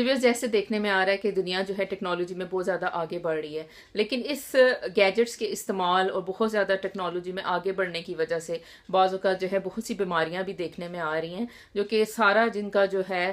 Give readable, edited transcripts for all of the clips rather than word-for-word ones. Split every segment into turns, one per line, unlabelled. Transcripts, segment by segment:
Viewers, जैसे देखने में आ रहा है कि दुनिया जो है टेक्नोलॉजी में बहुत ज़्यादा आगे बढ़ रही है, लेकिन इस गैजेट्स के इस्तेमाल और बहुत ज़्यादा टेक्नोलॉजी में आगे बढ़ने की वजह से बाज़ औक़ात जो है बहुत सी बीमारियां भी देखने में आ रही हैं, जो कि सारा जिनका जो है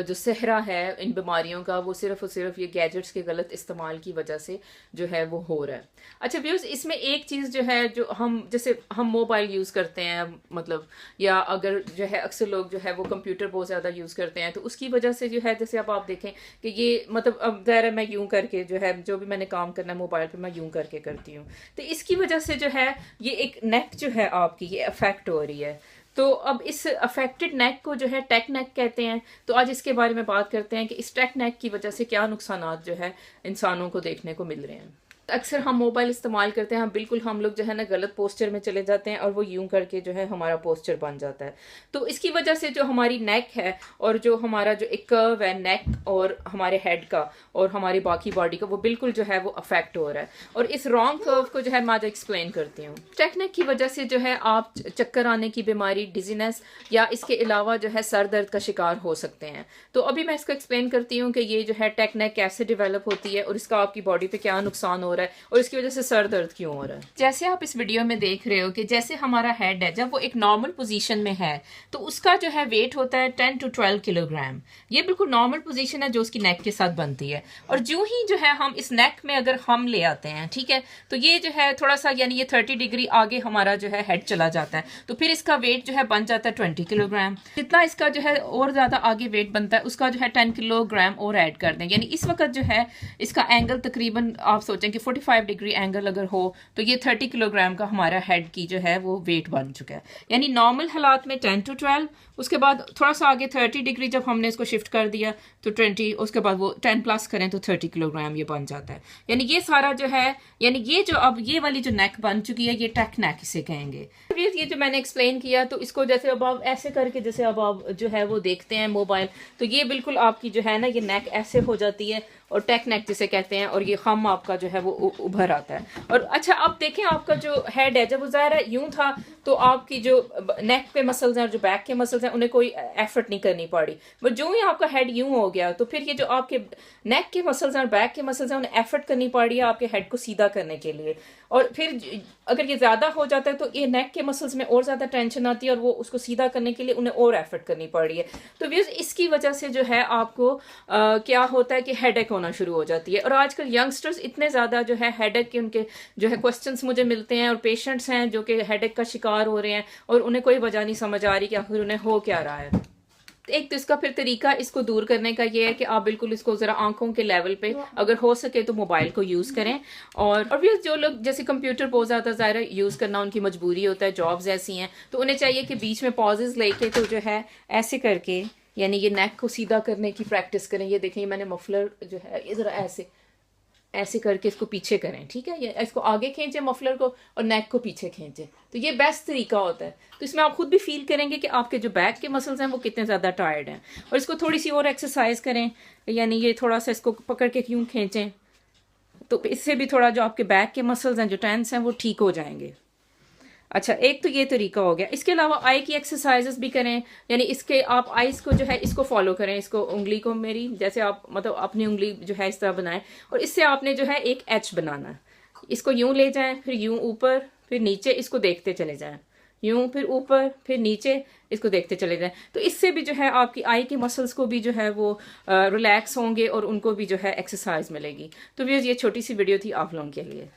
जो सेहरा है इन बीमारियों का, वो सिर्फ और सिर्फ ये गैजेट्स के गलत इस्तेमाल की वजह से जो है वो हो रहा है। अच्छा व्यूअर्स, इसमें एक चीज़ जो है, जो हम जैसे हम मोबाइल यूज़ करते हैं, मतलब या अगर जो है अक्सर लोग जो है वो कंप्यूटर बहुत ज़्यादा यूज़ करते हैं, तो उसकी वजह से जो है, जैसे अब आप देखें कि ये मतलब अब ज़ाहिर मैं यूं करके जो है जो भी मैंने काम करना है मोबाइल पे मैं यूं करके करती हूँ, तो इसकी वजह से जो है ये एक नेक जो है आपकी ये अफेक्ट हो रही है। तो अब इस अफेक्टेड नेक को जो है टेक नेक कहते हैं। तो आज इसके बारे में बात करते हैं कि इस टेक नेक की वजह से क्या नुकसानात जो है इंसानों को देखने को मिल रहे हैं। अक्सर हम मोबाइल इस्तेमाल करते हैं, हम लोग जो है ना गलत पोस्चर में चले जाते हैं और वो यूं करके जो है हमारा पोस्चर बन जाता है। तो इसकी वजह से जो हमारी नेक है और जो हमारा जो एक कर्व है नेक और हमारे हेड का और हमारी बाकी बॉडी का, वो बिल्कुल जो है वो अफेक्ट हो रहा है। और इस रॉन्ग कर्व को जो है मैं आज एक्सप्लेन करती हूँ। टेक नेक की वजह से जो है आप चक्कर आने की बीमारी, डिजीनेस या इसके अलावा जो है सर दर्द का शिकार हो सकते हैं। तो अभी मैं इसको एक्सप्लेन करती हूँ कि ये जो है टेक नेक कैसे डेवलप होती है और इसका आपकी बॉडी पे क्या नुकसान हो रहा है और इसकी वजह से सर दर्द क्यों हो रहा है। जैसे आप इस वीडियो में देख रहे हो कि जैसे हमारा हेड है, जब वो एक नॉर्मल पोजीशन में है तो उसका जो है वेट होता है 10 to 12 किलोग्राम। ये बिल्कुल नॉर्मल पोजीशन है जो उसकी नेक के साथ बनती है। और जो ही जो है हम इस नेक में अगर हम ले आते हैं, ठीक है, तो ये जो है थोड़ा सा यानी ये 30 डिग्री आगे हमारा जो है हेड चला जाता है, तो फिर इसका वेट जो है बन जाता है 20 किलोग्राम। जितना इसका जो है और ज्यादा आगे वेट बनता है उसका जो है 10 किलोग्राम और ऐड कर दें। यानी इस वक्त जो है इसका एंगल तकरीबन आप सोचें कि 45 डिग्री एंगल अगर हो तो ये 30 किलोग्राम का हमारा हेड की जो है वो वेट बन चुका है। यानी नॉर्मल हालात में 10 to 12, उसके बाद थोड़ा सा आगे 30 डिग्री जब हमने इसको शिफ्ट कर दिया तो 20, उसके बाद वो 10 प्लस करें तो 30 किलोग्राम ये बन जाता है। यानी ये सारा जो है, यानी ये जो अब ये वाली जो नेक बन चुकी है, ये टेक नेक इसे कहेंगे। ये जो मैंने एक्सप्लेन किया, तो इसको जैसे अब आप ऐसे करके जैसे अब आप जो है वो देखते हैं मोबाइल, तो ये बिल्कुल आपकी जो है ना ये नेक ऐसे हो जाती है और टेक नेक जिसे कहते हैं, और ये खम आपका जो है वो उभर आता है। और अच्छा अब देखें आपका जो हेड है, जब वो ज़ाहिर है यूं था तो आपकी जो नेक पे मसल्स हैं और जो बैक के मसल्स हैं उन्हें कोई एफर्ट नहीं करनी पड़ी। बट जो ही आपका हेड यूं हो गया तो फिर ये जो आपके नेक के मसल्स हैं और बैक के मसल्स हैं उन्हें एफर्ट करनी पड़ी है आपके हेड को सीधा करने के लिए। और फिर अगर ये ज़्यादा हो जाता है तो ये नेक के मसल्स में और ज़्यादा टेंशन आती है और वो उसको सीधा करने के लिए उन्हें और एफर्ट करनी पड़ रही है। तो व्यूअर्स, इसकी वजह से जो है आपको क्या होता है कि हेडेक होना शुरू हो जाती है। और आजकल यंगस्टर्स इतने ज़्यादा जो है हेडेक के उनके जो है क्वेश्चंस मुझे मिलते हैं और पेशेंट्स हैं जो कि हेडेक का शिकार हो रहे हैं और उन्हें कोई वजह नहीं समझ आ रही कि आखिर उन्हें हो क्या रहा है। एक तो इसका फिर तरीका इसको दूर करने का ये है कि आप बिल्कुल इसको जरा आंखों के लेवल पे अगर हो सके तो मोबाइल को यूज करें। और भी जो लोग जैसे कंप्यूटर बहुत ज्यादा ज़ाहिर यूज करना उनकी मजबूरी होता है, जॉब्स ऐसी हैं, तो उन्हें चाहिए कि बीच में पॉजेज लेके तो जो है ऐसे करके यानी ये नेक को सीधा करने की प्रैक्टिस करें। ये देखें मैंने मफलर जो है ये जरा ऐसे करके इसको पीछे करें, ठीक है, ये इसको आगे खींचे मफलर को और नेक को पीछे खींचे, तो ये बेस्ट तरीका होता है। तो इसमें आप खुद भी फील करेंगे कि आपके जो बैक के मसल्स हैं वो कितने ज़्यादा टायर्ड हैं। और इसको थोड़ी सी और एक्सरसाइज करें, यानी ये थोड़ा सा इसको पकड़ के यूं खींचें, तो इससे भी थोड़ा जो आपके बैक के मसल्स हैं जो टेंस हैं वो ठीक हो जाएंगे। अच्छा, एक तो ये तरीका हो गया। इसके अलावा आई की एक्सरसाइजेस भी करें, यानी इसके आप आईज को जो है इसको फॉलो करें, इसको उंगली को मेरी जैसे आप मतलब अपनी उंगली जो है इस तरह बनाएं और इससे आपने जो है एक एच बनाना। इसको यूं ले जाएं, फिर यूं ऊपर, फिर नीचे, इसको देखते चले जाएं, यूं फिर ऊपर फिर नीचे, इसको देखते चले जाएं। तो इससे भी जो है आपकी आई के मसल्स को भी जो है वो रिलैक्स होंगे और उनको भी जो है एक्सरसाइज मिलेगी। तो व्यूअर्स, ये छोटी सी वीडियो थी आप लोगों के लिए।